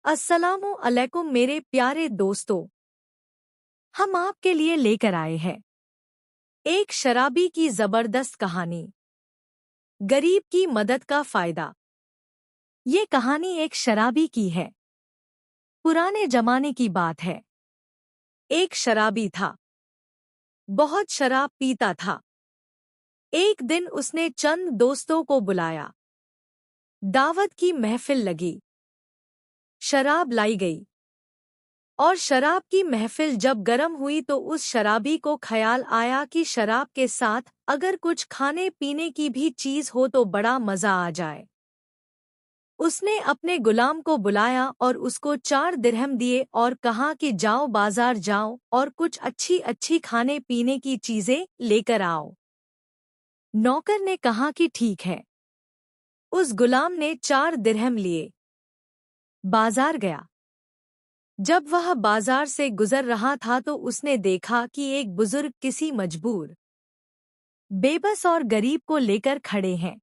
अस्सलामु अलैकुम मेरे प्यारे दोस्तों। हम आपके लिए लेकर आए हैं एक शराबी की जबरदस्त कहानी। गरीब की मदद का फायदा। ये कहानी एक शराबी की है। पुराने जमाने की बात है। एक शराबी था। बहुत शराब पीता था। एक दिन उसने चंद दोस्तों को बुलाया। दावत की महफिल लगी। शराब लाई गई। और शराब की महफिल जब गर्म हुई तो उस शराबी को ख्याल आया कि शराब के साथ अगर कुछ खाने पीने की भी चीज हो तो बड़ा मजा आ जाए। उसने अपने गुलाम को बुलाया और उसको 4 दिरहम दिए और कहा कि जाओ बाजार जाओ और कुछ अच्छी अच्छी खाने पीने की चीजें लेकर आओ। नौकर ने कहा कि ठीक है। उस गुलाम ने 4 दिरहम लिए। बाजार गया। जब वह बाजार से गुजर रहा था तो उसने देखा कि एक बुजुर्ग किसी मजबूर, बेबस और गरीब को लेकर खड़े हैं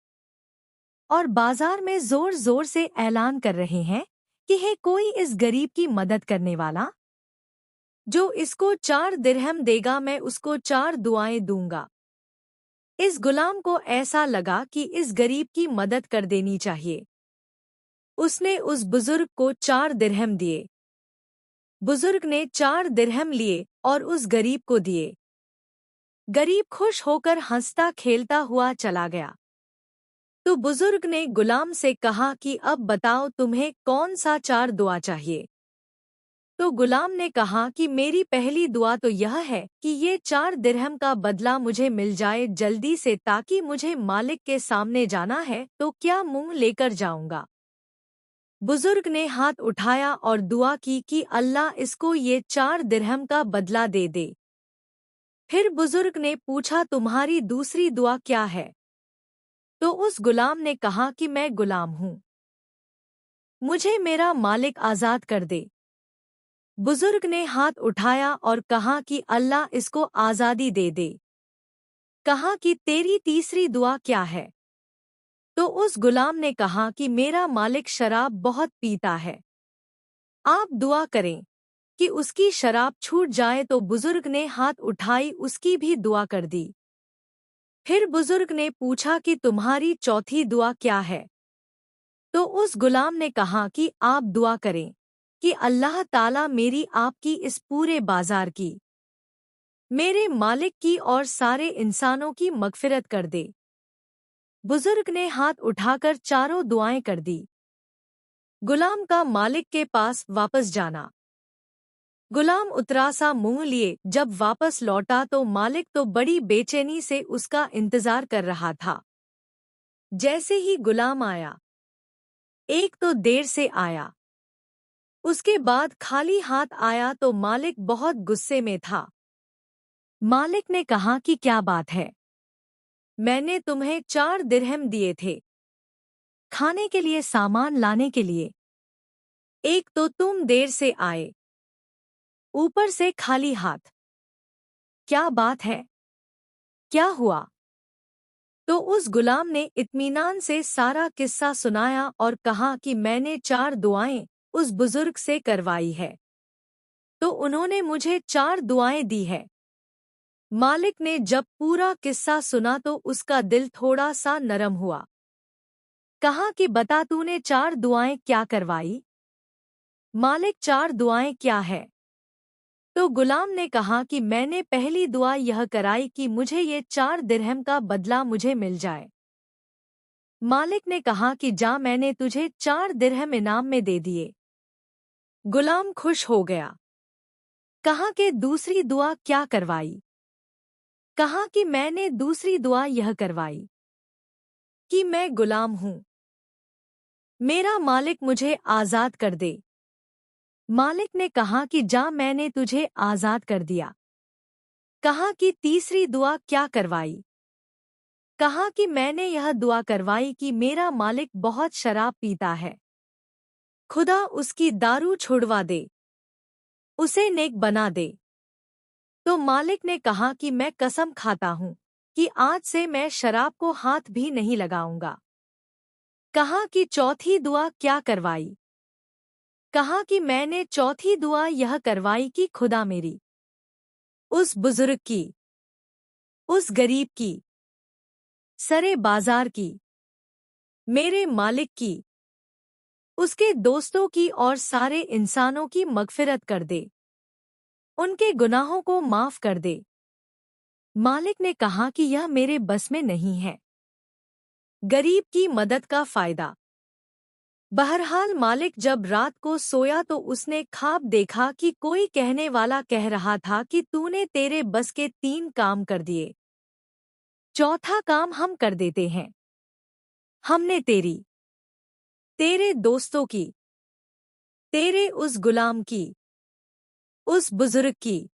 और बाजार में जोर जोर से ऐलान कर रहे हैं कि है कोई इस गरीब की मदद करने वाला। जो इसको 4 दिरहम देगा मैं उसको 4 दुआएं दूंगा। इस गुलाम को ऐसा लगा कि इस गरीब की मदद कर देनी चाहिए। उसने उस बुजुर्ग को 4 दिरहम दिए। बुजुर्ग ने 4 दिरहम लिए और उस गरीब को दिए। गरीब खुश होकर हंसता खेलता हुआ चला गया। तो बुजुर्ग ने गुलाम से कहा कि अब बताओ तुम्हें कौन सा 4 दुआ चाहिए। तो गुलाम ने कहा कि मेरी पहली दुआ तो यह है कि ये 4 दिरहम का बदला मुझे मिल जाए जल्दी से, ताकि मुझे मालिक के सामने जाना है तो क्या मुंह लेकर जाऊंगा। बुजुर्ग ने हाथ उठाया और दुआ की कि अल्लाह इसको ये 4 दिरहम का बदला दे दे। फिर बुजुर्ग ने पूछा तुम्हारी दूसरी दुआ क्या है। तो उस गुलाम ने कहा कि मैं गुलाम हूँ, मुझे मेरा मालिक आजाद कर दे। बुजुर्ग ने हाथ उठाया और कहा कि अल्लाह इसको आजादी दे दे। कहा कि तेरी तीसरी दुआ क्या है। तो उस गुलाम ने कहा कि मेरा मालिक शराब बहुत पीता है, आप दुआ करें कि उसकी शराब छूट जाए। तो बुजुर्ग ने हाथ उठाई, उसकी भी दुआ कर दी। फिर बुजुर्ग ने पूछा कि तुम्हारी चौथी दुआ क्या है। तो उस गुलाम ने कहा कि आप दुआ करें कि अल्लाह ताला मेरी आपकी इस पूरे बाजार की, मेरे मालिक की और सारे इंसानों की मगफिरत कर दे। बुजुर्ग ने हाथ उठाकर चारों दुआएं कर दी। गुलाम का मालिक के पास वापस जाना। गुलाम उतरा सा मुंह लिए जब वापस लौटा तो मालिक तो बड़ी बेचैनी से उसका इंतजार कर रहा था। जैसे ही गुलाम आया, एक तो देर से आया, उसके बाद खाली हाथ आया तो मालिक बहुत गुस्से में था। मालिक ने कहा कि क्या बात है, मैंने तुम्हें 4 दिरहम दिए थे खाने के लिए, सामान लाने के लिए। एक तो तुम देर से आए, ऊपर से खाली हाथ। क्या बात है, क्या हुआ। तो उस गुलाम ने इत्मीनान से सारा किस्सा सुनाया और कहा कि मैंने 4 दुआएं उस बुजुर्ग से करवाई है तो उन्होंने मुझे 4 दुआएं दी है। मालिक ने जब पूरा किस्सा सुना तो उसका दिल थोड़ा सा नरम हुआ। कहा कि बता तूने 4 दुआएं क्या करवाई। मालिक 4 दुआएं क्या है। तो गुलाम ने कहा कि मैंने पहली दुआ यह कराई कि मुझे ये 4 दिरहम का बदला मुझे मिल जाए। मालिक ने कहा कि जा, मैंने तुझे 4 दिरहम इनाम में दे दिए। गुलाम खुश हो गया। कहा कि दूसरी दुआ क्या करवाई। कहा कि मैंने दूसरी दुआ यह करवाई कि मैं गुलाम हूँ, मेरा मालिक मुझे आजाद कर दे। मालिक ने कहा कि जा, मैंने तुझे आजाद कर दिया। कहा कि तीसरी दुआ क्या करवाई। कहा कि मैंने यह दुआ करवाई कि मेरा मालिक बहुत शराब पीता है, खुदा उसकी दारू छुड़वा दे, उसे नेक बना दे। तो मालिक ने कहा कि मैं कसम खाता हूँ कि आज से मैं शराब को हाथ भी नहीं लगाऊंगा। कहा कि चौथी दुआ क्या करवाई। कहा कि मैंने चौथी दुआ यह करवाई कि खुदा मेरी, उस बुजुर्ग की, उस गरीब की, सरे बाजार की, मेरे मालिक की, उसके दोस्तों की और सारे इंसानों की मगफिरत कर दे, उनके गुनाहों को माफ कर दे। मालिक ने कहा कि यह मेरे बस में नहीं है। गरीब की मदद का फायदा। बहरहाल मालिक जब रात को सोया तो उसने ख्वाब देखा कि कोई कहने वाला कह रहा था कि तूने तेरे बस के 3 काम कर दिए, चौथा काम हम कर देते हैं। हमने तेरे दोस्तों की, तेरे उस गुलाम की, उस बुजुर्ग की,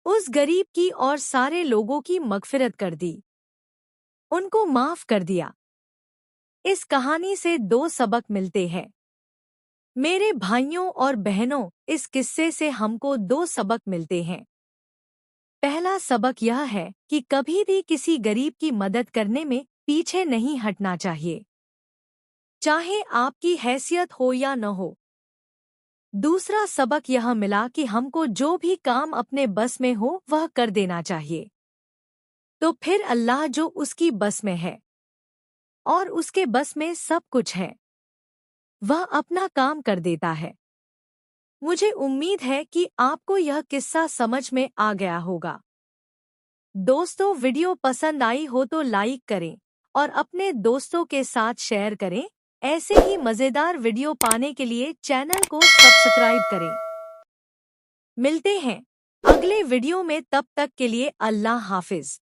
उस गरीब की और सारे लोगों की मगफिरत कर दी, उनको माफ कर दिया। इस कहानी से 2 सबक मिलते हैं। मेरे भाइयों और बहनों, इस किस्से से हमको 2 सबक मिलते हैं। पहला सबक यह है कि कभी भी किसी गरीब की मदद करने में पीछे नहीं हटना चाहिए, चाहे आपकी हैसियत हो या न हो। दूसरा सबक यह मिला कि हमको जो भी काम अपने बस में हो वह कर देना चाहिए, तो फिर अल्लाह जो उसकी बस में है और उसके बस में सब कुछ है, वह अपना काम कर देता है। मुझे उम्मीद है कि आपको यह किस्सा समझ में आ गया होगा। दोस्तों, वीडियो पसंद आई हो तो लाइक करें और अपने दोस्तों के साथ शेयर करें। ऐसे ही मज़ेदार वीडियो पाने के लिए चैनल को सब्सक्राइब करें। मिलते हैं अगले वीडियो में, तब तक के लिए अल्लाह हाफिज।